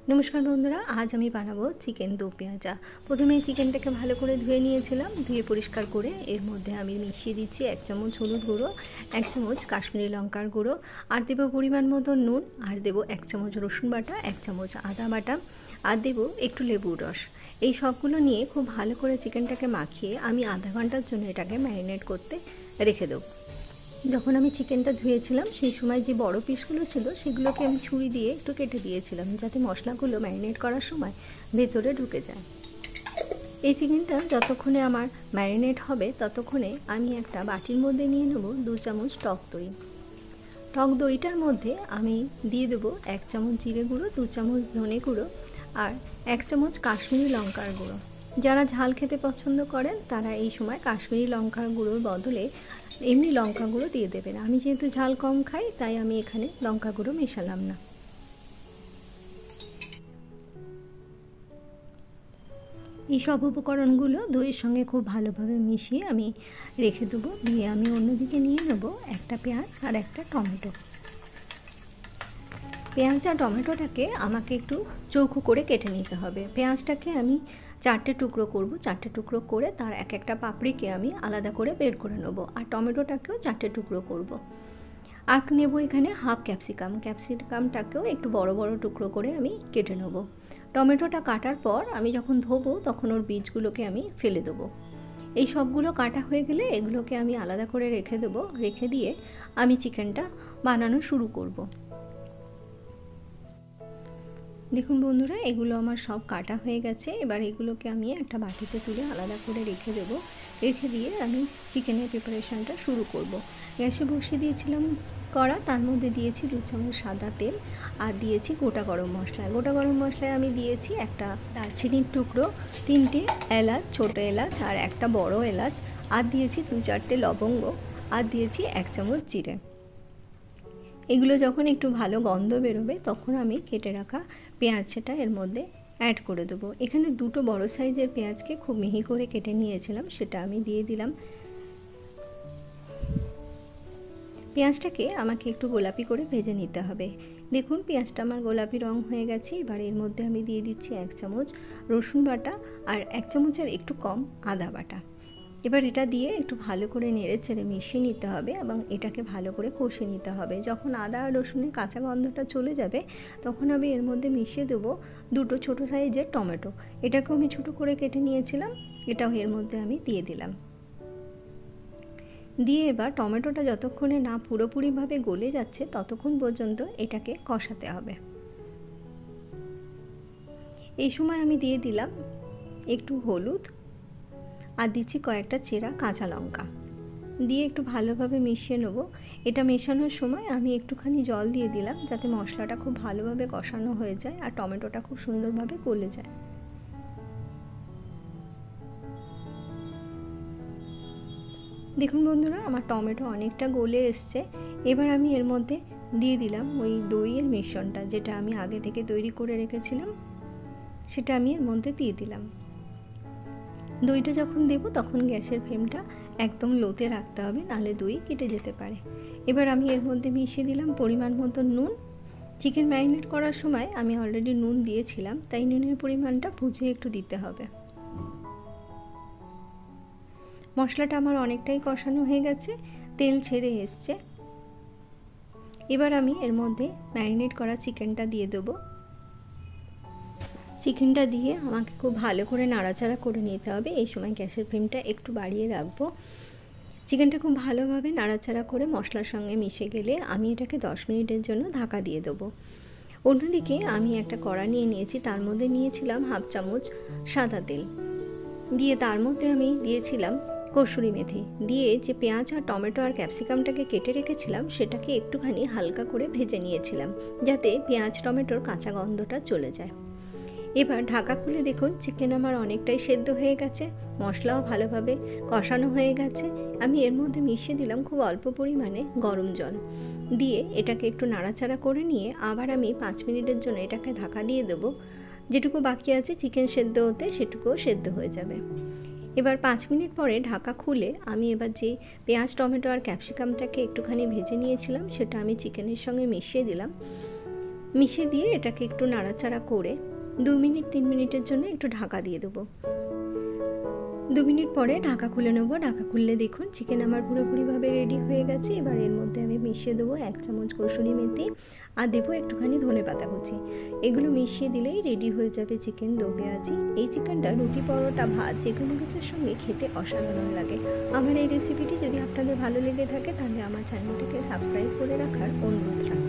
नमस्कार बंधुरा आज आमी बानाबो चिकेन दो पेঁয়াজা। प्रथमे चिकेनटाके भालो करे धुए निয়েছিলাম। धुए परिष्कार करे एर मध्य आमी मिशिए दिচ্ছি 1 चामच हलुद गुঁড়ो, 1 चामच काश्मीरी लंकार गुঁড়ो और देব परिमाण मतो नुन और देव 1 चामच रसुन बाटा, 1 चामच आदा बाटा और देव एकटू लेबुर रस। এই সবগুলো নিয়ে খুব ভালো করে চিকেনটাকে মাখিয়ে আমি আধা ঘন্টার জন্য এটাকে ম্যারিনেট করতে রেখে দেব। যখন আমি চিকেনটা ধুয়েছিলাম সেই সময় যে বড় পিসগুলো ছিল সেগুলোকে আমি ছুরি দিয়ে একটু কেটে দিয়েছিলাম যাতে মশলাগুলো ম্যারিনেট করার সময় ভেতরে ঢুকে যায়। এই চিকেনটা যতক্ষণে আমার ম্যারিনেট হবে ততক্ষণে আমি একটা বাটির মধ্যে নিয়ে নেব 2 চামচ টক দই। টক দইটার মধ্যে আমি দিয়ে দেব 1 চামচ জিরে গুঁড়ো, 2 চামচ ধনে গুঁড়ো আর 1 চামচ কাশ্মীরি লঙ্কার গুঁড়ো। যারা ঝাল খেতে পছন্দ করেন তারা এই সময় কাশ্মীরি লঙ্কার গুঁড়োর বদলে এমনি লঙ্কা গুঁড়ো দিয়ে দেবেন। আমি যেহেতু ঝাল কম খাই তাই আমি এখানে লঙ্কা গুঁড়ো মেশালাম না। এই সব উপকরণগুলো দইয়ের সঙ্গে খুব ভালোভাবে মিশিয়ে আমি রেখে দেবো। দিয়ে আমি অন্যদিকে নিয়ে নেব একটা পেঁয়াজ আর একটা টমেটো। পেঁয়াজ আর টমেটোটাকে আমাকে একটু চৌকো করে কেটে নিতে হবে। পেঁয়াজটাকে আমি 4টে টুকরো করব, 4টে টুকরো করে তার এক একটা পাপড়িকে আমি আলাদা করে বের করে নেব। আর টমেটোটাকেও 4টে টুকরো করব। আর নেব এখানে হাফ ক্যাপসিকাম। ক্যাপসিকামটাকেও একটু বড় বড় টুকরো করে আমি কেটে নেব। টমেটোটা কাটার পর আমি যখন ধোবো তখন ওর বীজগুলোকে আমি ফেলে দেবো। এই সবগুলো কাটা হয়ে গেলে এগুলোকে আমি আলাদা করে রেখে দেবো। রেখে দিয়ে আমি চিকেনটা বানানো শুরু করব। দেখুন বন্ধুরা, এগুলো আমার সব কাটা হয়ে গেছে। এবার এগুলোকে আমি একটা বাটিতে তুলে আলাদা করে রেখে দেব। রেখে দিয়ে আমি চিকেনের প্রিপারেশনটা শুরু করব। গ্যাসে বসিয়ে দিয়েছিলাম কড়া, তার মধ্যে দিয়েছি 2 চামচ সাদা তেল আর দিয়েছি গোটা গরম মশলা। গোটা গরম মশলায় আমি দিয়েছি একটা দারচিনির টুকরো, 3টে এলাচ, ছোটো এলাচ আর একটা বড় এলাচ, আর দিয়েছি 2-4টে লবঙ্গ আর দিয়েছি 1 চামচ জিরে। এগুলো যখন একটু ভালো গন্ধ বেরোবে তখন আমি কেটে রাখা পেঁয়াজটা এর মধ্যে অ্যাড করে দেবো। এখানে 2টো বড় সাইজের পেঁয়াজকে খুব মিহি করে কেটে নিয়েছিলাম, সেটা আমি দিয়ে দিলাম। পেঁয়াজটাকে আমাকে একটু গোলাপি করে ভেজে নিতে হবে। দেখুন পেঁয়াজটা আমার গোলাপি রং হয়ে গেছে। এবার এর মধ্যে আমি দিয়ে দিচ্ছি 1 চামচ রসুন বাটা আর 1 চামচের একটু কম আদা বাটা। এবার এটা দিয়ে একটু ভালো করে নেড়ে চেড়ে মিশিয়ে নিতে হবে এবং এটাকে ভালো করে কষে নিতে হবে। যখন আদা আর রসুনের কাঁচা গন্ধটা চলে যাবে তখন আমি এর মধ্যে মিশিয়ে দেবো 2টো ছোটো সাইজের টমেটো। এটাকেও আমি ছোটো করে কেটে নিয়েছিলাম, এটাও এর মধ্যে আমি দিয়ে দিলাম। দিয়ে এবার টমেটোটা যতক্ষণে না পুরোপুরিভাবে গলে যাচ্ছে ততক্ষণ পর্যন্ত এটাকে কষাতে হবে। এই সময় আমি দিয়ে দিলাম একটু হলুদ আর দিচ্ছি কয়েকটা চেরা কাঁচা লঙ্কা। দিয়ে একটু ভালোভাবে মিশিয়ে নেব। এটা মেশানোর সময় আমি একটুখানি জল দিয়ে দিলাম যাতে মশলাটা খুব ভালোভাবে কষানো হয়ে যায় আর টমেটোটা খুব সুন্দরভাবে গলে যায়। দেখুন বন্ধুরা, আমার টমেটো অনেকটা গলে এসছে। এবার আমি এর মধ্যে দিয়ে দিলাম ওই দইয়ের মিশ্রণটা, যেটা আমি আগে থেকে তৈরি করে রেখেছিলাম, সেটা আমি এর মধ্যে দিয়ে দিলাম। দইটা যখন দেব তখন গ্যাসের ফ্লেমটা একদম লোতে রাখতে হবে, নাহলে দই কেটে যেতে পারে। এবার আমি এর মধ্যে মিশিয়ে দিলাম পরিমাণ মতো নুন। চিকেন ম্যারিনেট করার সময় আমি অলরেডি নুন দিয়েছিলাম, তাই নুনের পরিমাণটা বুঝে একটু দিতে হবে। মশলাটা আমার অনেকটাই কষানো হয়ে গেছে, তেল ছেড়ে এসছে। এবার আমি এর মধ্যে ম্যারিনেট করা চিকেনটা দিয়ে দেবো। চিকেনটা দিয়ে আমাকে খুব ভালো করে নাড়াচাড়া করে নিতে হবে। এই সময় গ্যাসের ফ্লেমটা একটু বাড়িয়ে রাখবো। চিকেনটা খুব ভালোভাবে নাড়াচাড়া করে মশলার সঙ্গে মিশে গেলে আমি এটাকে 10 মিনিটের জন্য ঢাকা দিয়ে দেবো। অন্যদিকে আমি একটা কড়া নিয়ে নিয়েছি, তার মধ্যে নিয়েছিলাম হাফ চামচ সাদা তেল। দিয়ে তার মধ্যে আমি দিয়েছিলাম কসুরি মেথি। দিয়ে যে পেঁয়াজ আর টমেটো আর ক্যাপসিকামটাকে কেটে রেখেছিলাম সেটাকে একটুখানি হালকা করে ভেজে নিয়েছিলাম যাতে পেঁয়াজ টমেটোর কাঁচা গন্ধটা চলে যায়। এবার ঢাকা খুলে দেখুন চিকেন আমার অনেকটাই সেদ্ধ হয়ে গেছে, মশলাও ভালোভাবে কষানো হয়ে গেছে। আমি এর মধ্যে মিশিয়ে দিলাম খুব অল্প পরিমাণে গরম জল। দিয়ে এটাকে একটু নাড়াচাড়া করে নিয়ে আবার আমি 5 মিনিটের জন্য এটাকে ঢাকা দিয়ে দেবো। যেটুকু বাকি আছে চিকেন সেদ্ধ হতে সেটুকুও সেদ্ধ হয়ে যাবে। এবার 5 মিনিট পরে ঢাকা খুলে আমি এবার যে পেঁয়াজ টমেটো আর ক্যাপসিকামটাকে একটুখানি ভেজে নিয়েছিলাম সেটা আমি চিকেনের সঙ্গে মিশিয়ে দিলাম। মিশিয়ে দিয়ে এটাকে একটু নাড়াচাড়া করে 2 মিনিট 3 মিনিটের জন্য একটু ঢাকা দিয়ে দেবো। 2 মিনিট পরে ঢাকা খুলে নেবো। ঢাকা খুললে দেখুন চিকেন আমার পুরোপুরিভাবে রেডি হয়ে গেছে। এবার এর মধ্যে আমি মিশিয়ে দেবো 1 চামচ কসুরি মেথি আর দেবো একটুখানি ধনেপাতা কুচি। এগুলো মিশিয়ে দিলেই রেডি হয়ে যাবে চিকেন দো পেঁয়াজি। এই চিকেনটা রুটি, পরোটা, ভাত যে কোনো কিছুর সঙ্গে খেতে অসাধারণ লাগে। আমার এই রেসিপিটি যদি আপনাদের ভালো লেগে থাকে তাহলে আমার চ্যানেলটিকে সাবস্ক্রাইব করে রাখার অনুরোধ রাখি।